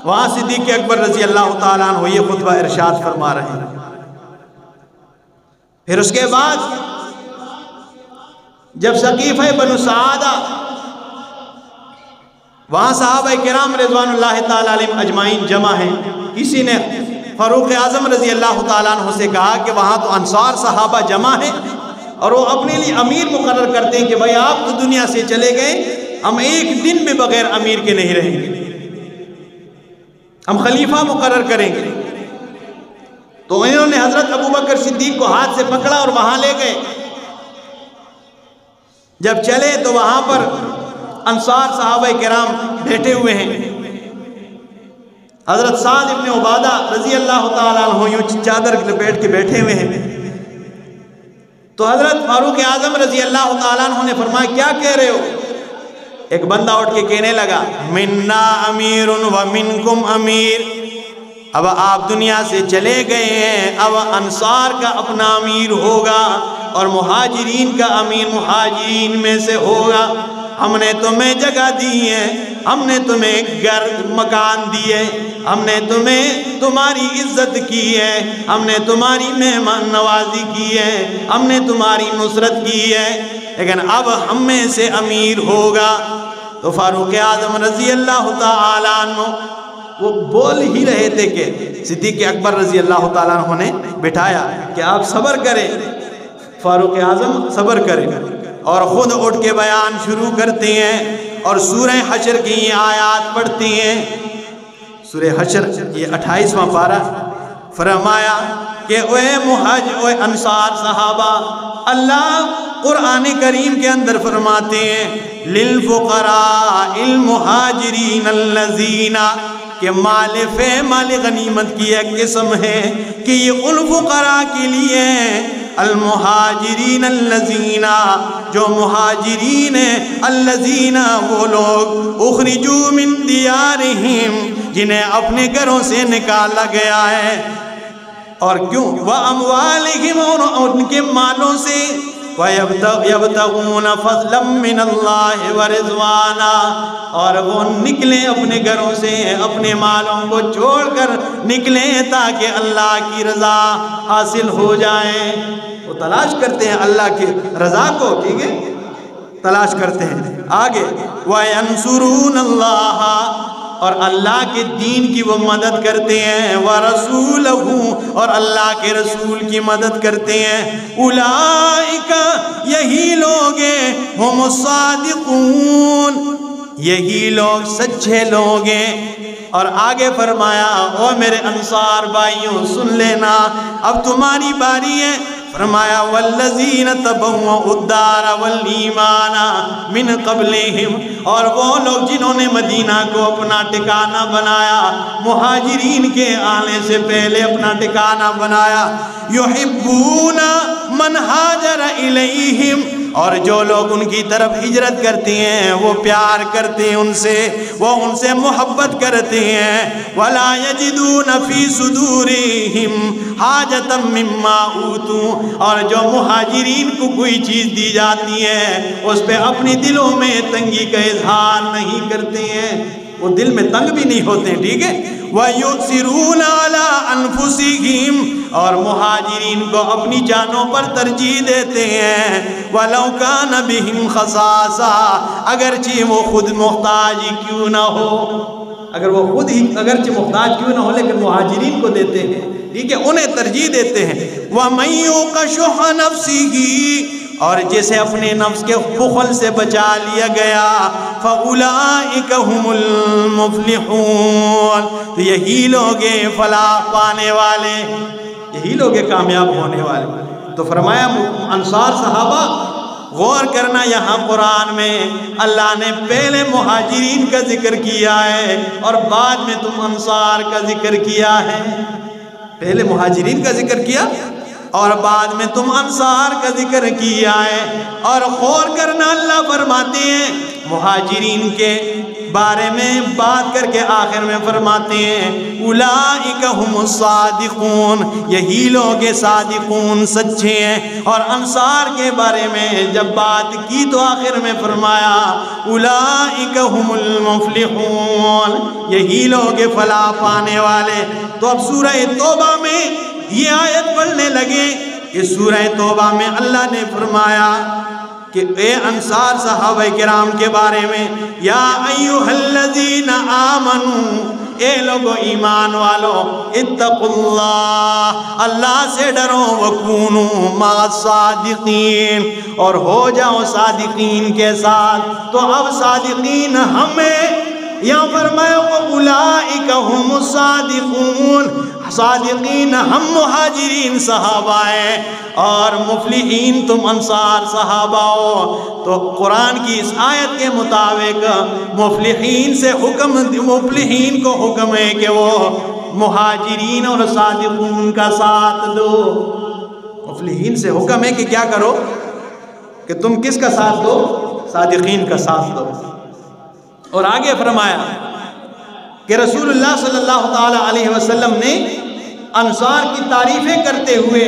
Speaker 1: وہاں صدیق اکبر رضی اللہ تعالیٰ عنہ یہ خطبہ ارشاد فرما رہے ہیں. پھر اس کے بعد جب سقیفہ بنو سعادہ، وہاں صحابہ کرام رضوان اللہ تعالیٰ علیہ اجمعین جمع ہیں، کسی نے فاروق اعظم رضی اللہ تعالیٰ عنہ سے کہا کہ وہاں تو انصار صحابہ جمع ہیں اور وہ اپنے لیے امیر مقرر کرتے ہیں کہ بھائی آپ تو دنیا سے چلے گئے، ہم ایک دن بھی بغیر امیر کے نہیں رہیں گے، ہم خلیفہ مقرر کریں گے۔ تو انہوں نے حضرت ابوبکر صدیق کو ہاتھ سے پکڑا اور وہاں لے گئے۔ جب چلے تو وہاں پر انصار صحابہ کرام بیٹھے ہوئے ہیں۔ حضرت سعد ابن عبادہ رضی اللہ تعالیٰ عنہ یوں چادر لپیٹ کے بیٹھے ہوئے ہیں۔ تو حضرت فاروق اعظم رضی اللہ تعالیٰ عنہ نے فرمایا کیا کہہ رہے ہو؟ ایک بندہ اٹھ کے کہنے لگا منا امیر و منکم امیر، اب آپ دنیا سے چلے گئے ہیں، اب انصار کا اپنا امیر ہوگا اور مہاجرین کا امیر مہاجرین میں سے ہوگا۔ ہم نے تمہیں جگہ دی ہے، ہم نے تمہیں گھر مکان دیے، ہم نے تمہاری عزت کی ہے، ہم نے تمہاری مہمان نوازی کی ہے، ہم نے تمہاری نصرت کی ہے، لیکن اب ہم میں سے امیر ہوگا۔ تو فاروق اعظم رضی اللہ تعالیٰ عنہ وہ بول ہی رہے تھے کہ صدیق اکبر رضی اللہ تعالیٰ عنہ نے بٹھایا کہ آپ صبر کریں، فاروق اعظم صبر کریں، اور خود اٹھ کے بیان شروع کرتے ہیں اور سورہ حشر کی یہ آیات پڑھتے ہیں۔ سورہ حشر یہ 28واں پارہ۔ فرمایا کہ اے انصار صحابہ، اللہ قرآن کریم کے اندر فرماتے ہیں للفقراء المہاجرین الذین، کہ مال غنیمت کی ایک قسم ہے کہ یہ ان فقراء کے لیے المہاجرین الذین، جو مہاجرین ہیں، الذین وہ لوگ اخرجوا من دیارہم، جنہیں اپنے گھروں سے نکالا گیا ہے، اور کیوں وَأَمْوَالِهِمْ، اور ان کے مالوں سے، وَيَبْتَغُونَ فَضْلًا مِّنَ اللَّهِ وَرِضْوَانًا، اور وہ نکلیں اپنے گھروں سے، اپنے مالوں کو چھوڑ کر نکلیں تاکہ اللہ کی رضا حاصل ہو جائیں۔ وہ تلاش کرتے ہیں اللہ کی رضا کو، ٹھیک ہے، تلاش کرتے ہیں۔ آگے وَيَنْصُرُونَ اللَّهَ، اور اللہ کے دین کی وہ مدد کرتے ہیں، وَرَسُولَهُ، اور اللہ کے رسول کی مدد کرتے ہیں۔ اولئک، یہی لوگ ہیں، ہم الصادقون، یہی لوگ سچے لوگ ہیں۔ اور آگے فرمایا او میرے انصار بھائیوں سن لینا، اب تمہاری باری ہے۔ فرمایا والذین تبوؤوا الدار والایمان من قبلہم، اور وہ لوگ جنہوں نے مدینہ کو اپنا ٹھکانہ بنایا، مہاجرین کے آنے سے پہلے اپنا ٹھکانہ بنایا، یحبون من ہاجر الیہم، اور جو لوگ ان کی طرف ہجرت کرتے ہیں وہ پیار کرتے ہیں ان سے، وہ ان سے محبت کرتے ہیں۔ ولا یجدون فی صدورہم حاجۃ مما اوتوا، اور جو مہاجرین کو کوئی چیز دی جاتی ہے اس پہ اپنی دلوں میں تنگی کا اظہار نہیں کرتے ہیں، وہ دل میں تنگ بھی نہیں ہوتے، ٹھیک ہے۔ وَيُؤْثِرُونَ عَلَىٰ أَنفُسِهِمْ، اور مہاجرین کو اپنی جانوں پر ترجیح دیتے ہیں۔ وَلَوْ كَانَ بِهِمْ خَصَاصَةٌ، اگرچہ وہ خود محتاج ہی کیوں نہ ہو، اگر وہ خود ہی اگرچہ محتاج کیوں نہ ہو لیکن مہاجرین کو دیتے ہیں، ٹھیک ہے، انہیں ترجیح دیتے ہیں۔ وَمَن يُوقَ شُحَّ نَفْسِهِ، اور جسے اپنے نفس کے بخل سے بچا لیا گیا، فَأُولَئِكَ هُمُ الْمُفْلِحُونَ، تو یہی لوگ فلاح پانے والے، یہی لوگ کامیاب ہونے والے۔ تو فرمایا انصار صحابہ غور کرنا، یہاں قرآن میں اللہ نے پہلے مہاجرین کا ذکر کیا ہے اور بعد میں تم انصار کا ذکر کیا ہے۔ پہلے مہاجرین کا ذکر کیا اور بعد میں تم انصار کا ذکر کیا ہے۔ اور غور کرنا، اللہ فرماتے ہیں مہاجرین کے بارے میں بات کر کے آخر میں فرماتے ہیں اولئک ہم الصادقون، یہی لوگ صادقون سچے ہیں۔ اور انصار کے بارے میں جب بات کی تو آخر میں فرمایا اولئک ہم المفلحون، یہی لوگ فلاح پانے والے۔ تو اب سورہ توبہ میں یہ آیت پڑھنے لگے کہ سورہ توبہ میں اللہ نے فرمایا کہ اے انصار صحابہ کرام کے بارے میں، یا ایھا الذین آمنوا، اے لوگو ایمان والو اتقوا اللہ، اللہ سے ڈرو، وکونوا مع الصادقین، اور ہو جاؤ صادقین کے ساتھ۔ تو اب صادقین ہمیں یہاں فرمایا وَأُولَئِكَ هُمُ الصَّادِقُونَ، صادقین ہم مہاجرین صحابہ ہیں اور مفلحین تم انصار صحابہ ہو۔ تو قرآن کی اس آیت کے مطابق مفلحین سے حکم، مفلحین کو حکم ہے کہ وہ مہاجرین اور صادقین کا ساتھ دو۔ مفلحین سے حکم ہے کہ کیا کرو، کہ تم کس کا ساتھ دو؟ صادقین کا ساتھ دو۔ اور آگے فرمایا کہ رسول اللہ صلی اللہ تعالی علیہ وسلم نے انصار کی تعریفیں کرتے ہوئے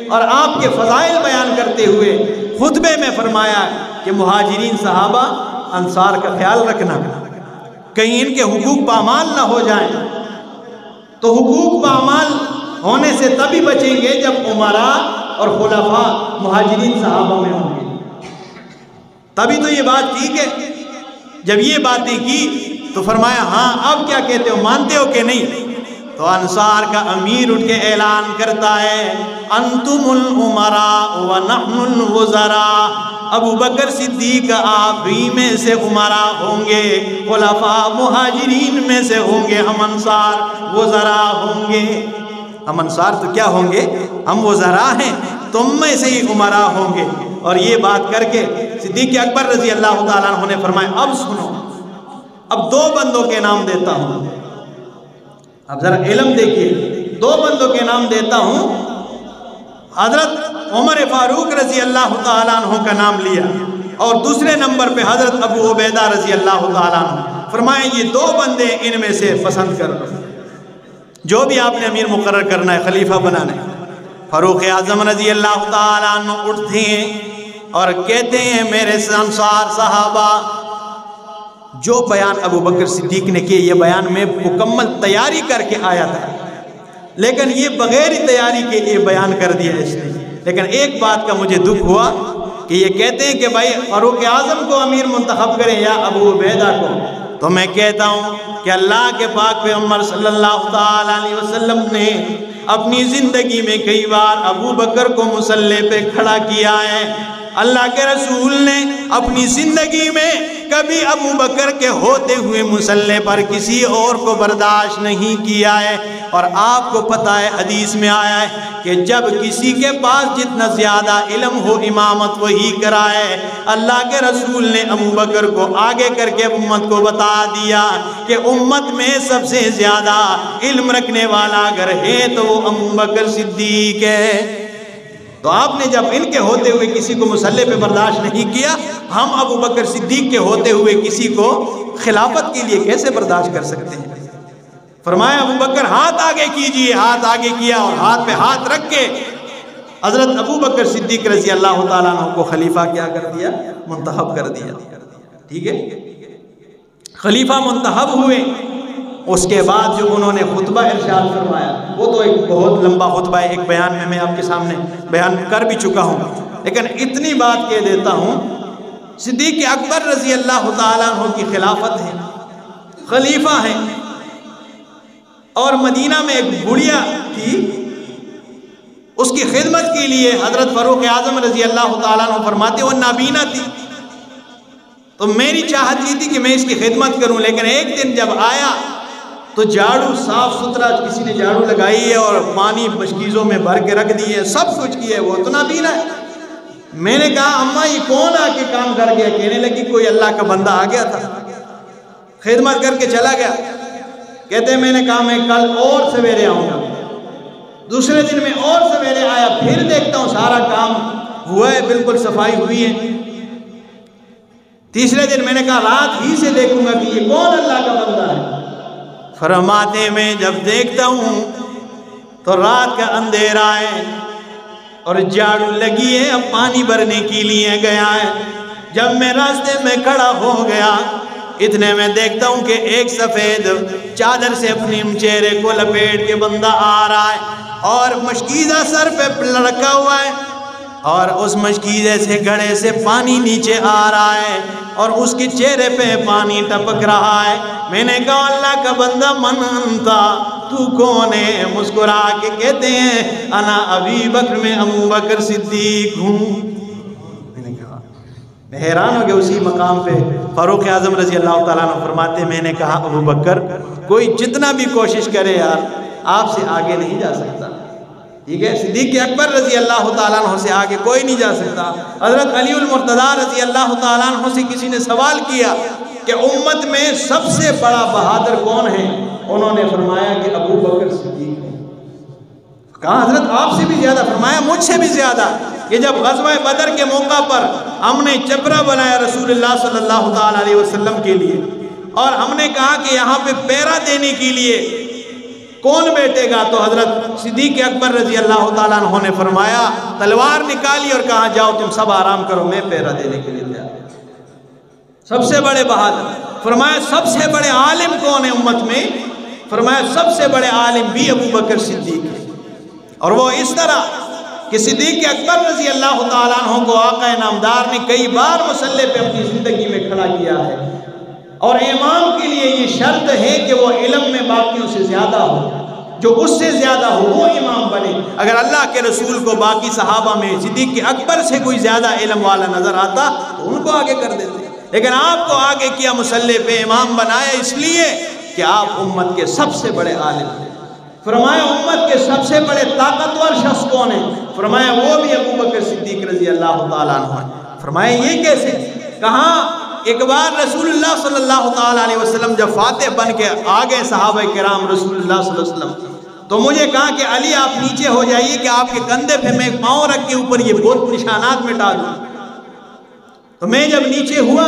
Speaker 1: اور آپ کے فضائل بیان کرتے ہوئے خطبے میں فرمایا کہ مہاجرین صحابہ انصار کا خیال رکھنا، کہیں ان کے حقوق پامال نہ ہو جائیں۔ تو حقوق پامال ہونے سے تبھی بچیں گے جب امراء اور خلفاء مہاجرین صحابہ میں ہوں گے، تبھی تو یہ بات ٹھیک ہے۔ جب یہ باتیں کی تو فرمایا ہاں اب کیا کہتے ہو، مانتے ہو کہ نہیں؟ تو انصار کا امیر اٹھ کے اعلان کرتا ہے انتم الامراء ونحن الوزراء، ابو بکر صدیق آپ ہی میں سے امراء ہوں گے، خلفاء مہاجرین میں سے ہوں گے، ہم انصار وزراء ہوں گے۔ ہم انصار تو کیا ہوں گے، ہم وزراء ہیں، تم میں سے ہی امراء ہوں گے۔ اور یہ بات کر کے صدیق اکبر رضی اللہ تعالیٰ عنہ نے فرمایا اب سنو، اب دو بندوں کے نام دیتا ہوں، اب ذرا علم دیکھیے، دو بندوں کے نام دیتا ہوں۔ حضرت عمر فاروق رضی اللہ تعالیٰ عنہ کا نام لیا اور دوسرے نمبر پہ حضرت ابو عبیدہ رضی اللہ تعالیٰ عنہ، فرمایا یہ دو بندے ان میں سے پسند کر لو، جو بھی آپ نے امیر مقرر کرنا ہے، خلیفہ بنانا ہے۔ فاروق اعظم رضی اللہ تعالیٰ عنہ اٹھتے ہیں اور کہتے ہیں میرے انصار صحابہ، جو بیان ابو بکر صدیق نے کیے یہ بیان میں مکمل تیاری کر کے آیا تھا، لیکن یہ بغیر تیاری کے یہ بیان کر دیا اس نے۔ لیکن ایک بات کا مجھے دکھ ہوا کہ یہ کہتے ہیں کہ بھائی فاروق اعظم کو امیر منتخب کریں یا ابو عبیدہ کو، تو میں کہتا ہوں کہ اللہ کے پاک پیغمبر صلی اللہ تعالیٰ علیہ وسلم نے اپنی زندگی میں کئی بار ابو بکر کو مصلی پہ کھڑا کیا ہے۔ اللہ کے رسول نے اپنی زندگی میں کبھی ابو بکر کے ہوتے ہوئے مصلی پر کسی اور کو برداشت نہیں کیا ہے۔ اور آپ کو پتہ ہے حدیث میں آیا ہے کہ جب کسی کے پاس جتنا زیادہ علم ہو امامت وہی کرائے۔ اللہ کے رسول نے ابو بکر کو آگے کر کے امت کو بتا دیا کہ امت میں سب سے زیادہ علم رکھنے والا اگر ہے تو وہ ابو بکر صدیق ہے۔ تو آپ نے جب ان کے ہوتے ہوئے کسی کو مصلی پہ برداشت نہیں کیا، ہم ابو بکر صدیق کے ہوتے ہوئے کسی کو خلافت کے لیے کیسے برداشت کر سکتے ہیں؟ فرمایا ابو بکر ہاتھ آگے کیجئے، ہاتھ آگے کیا اور ہاتھ پہ ہاتھ رکھ کے حضرت ابو بکر صدیق رضی اللہ تعالیٰ عنہ کو خلیفہ کیا کر دیا؟ منتخب کر دیا۔ ٹھیک ہے، خلیفہ منتخب ہوئے۔ اس کے بعد جو انہوں نے خطبہ ارشاد فرمایا وہ تو ایک بہت لمبا خطبہ ہے، ایک بیان میں آپ کے سامنے بیان کر بھی چکا ہوں، لیکن اتنی بات کہہ دیتا ہوں، صدیق اکبر رضی اللہ تعالیٰ عنہ کی خلافت ہے، خلیفہ ہیں، اور مدینہ میں ایک بڑھیا تھی، اس کی خدمت کے لیے حضرت فاروق اعظم رضی اللہ تعالیٰ عنہ فرماتے وہ نابینا تھی، تو میری چاہت یہ تھی کہ میں اس کی خدمت کروں، لیکن ایک دن جب آیا تو جھاڑو صاف ستھرا کسی نے جھاڑو لگائی ہے اور پانی مشکیزوں میں بھر کے رکھ دی ہے، سب کچھ کیا ہے، وہ تو نابینا ہے۔ میں نے کہا اماں یہ کون آ کے کام کر گیا؟ کہنے لگی کوئی اللہ کا بندہ آ گیا تھا، خدمت کر کے چلا گیا۔ کہتے ہیں میں نے کہا میں کل اور سویرے آؤں گا۔ دوسرے دن میں اور سویرے آیا، پھر دیکھتا ہوں سارا کام ہوا ہے، بالکل صفائی ہوئی ہے۔ تیسرے دن میں نے کہا رات ہی سے دیکھوں گا کہ یہ کون اللہ کا بندہ ہے۔ فرماتے میں جب دیکھتا ہوں تو رات کا اندھیرا ہے اور جھاڑو لگی ہے، اب پانی بھرنے کے لیے گیا ہے۔ جب میں راستے میں کھڑا ہو گیا اتنے میں دیکھتا ہوں کہ ایک سفید چادر سے اپنے چہرے کو لپیٹ کے بندہ آ رہا ہے اور مشکیزہ سر پہ رکھا ہوا ہے۔ اور اس مشکیزے سے گھڑے سے پانی نیچے آ رہا ہے اور اس کے چہرے پہ پانی ٹپک رہا ہے۔ میں نے کہا اللہ کا بندہ من انتا، تو کون ہے؟ مسکرا کے کہتے ہیں انا ابی بکر، میں ابو بکر صدیق ہوں۔ میں نے کہا، میں حیران ہو گیا۔ اسی مقام پہ فاروق اعظم رضی اللہ تعالیٰ عنہ فرماتے، میں نے کہا ابو بکر کوئی جتنا بھی کوشش کرے یار آپ سے آگے نہیں جا سکتا، ٹھیک ہے؟ صدیق اکبر رضی اللہ تعالیٰ عنہ سے آگے کوئی نہیں جا سکتا۔ حضرت علی المرتضیٰ رضی اللہ تعالیٰ عنہ سے کسی نے سوال کیا کہ امت میں سب سے بڑا بہادر کون ہے؟ انہوں نے فرمایا کہ ابو بکر صدیق ہے۔ کہا حضرت آپ سے بھی زیادہ؟ فرمایا مجھ سے بھی زیادہ۔ کہ جب غزوہ بدر کے موقع پر ہم نے چپرا بنایا رسول اللہ صلی اللہ تعالیٰ علیہ وسلم کے لیے، اور ہم نے کہا کہ یہاں پہ پیرا دینے کے لیے کون بیٹھے گا، تو حضرت صدیق اکبر رضی اللہ تعالیٰ عنہ نے فرمایا، تلوار نکالی اور کہا جاؤ تم سب آرام کرو، میں پیرا دینے کے لیے تیار۔ سب سے بڑے بہادر۔ فرمایا سب سے بڑے عالم کون ہے امت میں؟ فرمایا سب سے بڑے عالم بھی ابو بکر صدیق ہے۔ اور وہ اس طرح کہ صدیق اکبر رضی اللہ تعالیٰ عنہ کو آقا نامدار نے کئی بار مسلح پہ اپنی زندگی میں کھڑا کیا ہے، اور امام کے لیے یہ شرط ہے کہ وہ علم میں باقیوں سے زیادہ ہو، جو اس سے زیادہ ہو وہ امام بنے۔ اگر اللہ کے رسول کو باقی صحابہ میں صدیق اکبر سے کوئی زیادہ علم والا نظر آتا تو ان کو آگے کر دیتے، لیکن آپ کو آگے کیا، مسلح پہ امام بنایا اس لیے کہ آپ امت کے سب سے بڑے عالم تھے۔ فرمایا امت کے سب سے بڑے طاقتور شخص کون ہے؟ فرمایا وہ بھی ابو بکر صدیق رضی اللہ تعالیٰ عنہ ہے۔ فرمایا یہ کیسے؟ کہاں ایک بار رسول اللہ صلی اللہ تعالیٰ علیہ وسلم جب فاتح بن کے آگے صحابہ کرام رسول اللہ صلی اللہ علیہ وسلم، تو مجھے کہا کہ علی آپ نیچے ہو جائیے کہ آپ کے کندھے پہ میں پاؤں رکھ کے اوپر یہ بت نشانات مٹا دوں۔ تو میں جب نیچے ہوا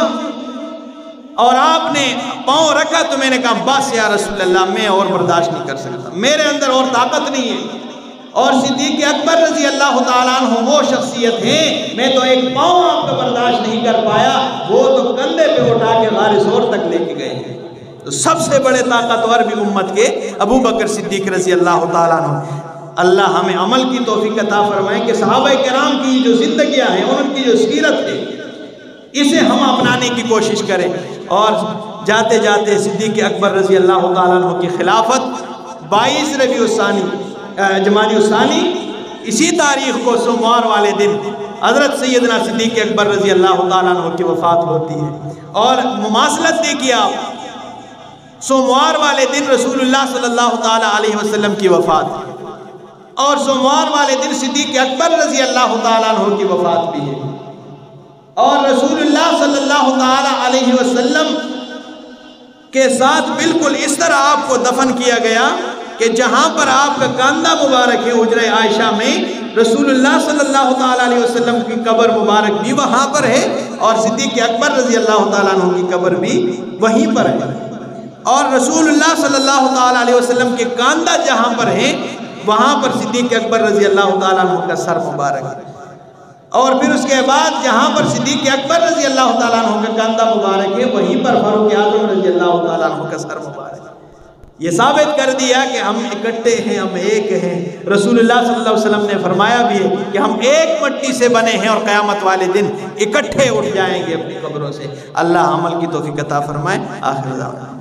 Speaker 1: اور آپ نے پاؤں رکھا تو میں نے کہا بس یا رسول اللہ میں اور برداشت نہیں کر سکتا، میرے اندر اور طاقت نہیں ہے۔ اور صدیق اکبر رضی اللہ تعالیٰ عنہ وہ شخصیت ہیں، میں تو ایک پاؤں آپ کا برداشت نہیں کر پایا، وہ تو کندھے پہ اٹھا کے غار ثور تک لے کے گئے ہیں۔ تو سب سے بڑے طاقتور بھی امت کے ابو بکر صدیق رضی اللہ تعالیٰ عنہ۔ اللہ ہمیں عمل کی توفیق عطا فرمائے کہ صحابہ کرام کی جو زندگیاں ہیں، ان کی جو سیرت ہے، اسے ہم اپنانے کی کوشش کریں۔ اور جاتے جاتے صدیق اکبر رضی اللہ تعالیٰ عنہ کی خلافت 22 ربیع الثانی جمادی الثانی، اسی تاریخ کو سوموار والے دن حضرت سیدنا صدیق اکبر رضی اللہ تعالیٰ عنہ کی وفات ہوتی ہے۔ اور مماثلت دیکھیے آپ، سوموار والے دن رسول اللہ صلی اللہ تعالیٰ علیہ وسلم کی وفات ہے، اور سوموار والے دن صدیق اکبر رضی اللہ تعالیٰ عنہ کی وفات بھی ہے۔ اور رسول اللہ صلی اللہ تعالیٰ علیہ وسلم کے ساتھ بالکل اس طرح آپ کو دفن کیا گیا کہ جہاں پر آپ کا کاندھا مبارک ہے حجرہ عائشہ میں، رسول اللہ صلی اللہ تعالیٰ علیہ وسلم کی قبر مبارک بھی وہاں پر ہے، اور صدیق اکبر رضی اللہ تعالیٰ عنہ کی قبر بھی وہیں پر ہے۔ اور رسول اللہ صلی اللہ تعالیٰ علیہ وسلم کے کاندھا جہاں پر ہے وہاں پر صدیق اکبر رضی اللہ تعالیٰ عنہ کا سر مبارک ہے۔ اور پھر اس کے بعد جہاں پر صدیق اکبر رضی اللہ تعالیٰ عنہ کا کاندھا مبارک ہے وہیں پر فاروق اعظم رضی اللہ تعالیٰ عنہ کا سر مبارک ہے۔ یہ ثابت کر دیا کہ ہم اکٹھے ہیں، ہم ایک ہیں۔ رسول اللہ صلی اللہ علیہ وسلم نے فرمایا بھی ہے کہ ہم ایک مٹی سے بنے ہیں، اور قیامت والے دن اکٹھے اٹھ جائیں گے اپنی قبروں سے۔ اللہ عمل کی توفیق عطا فرمائے۔ آخر دعوانا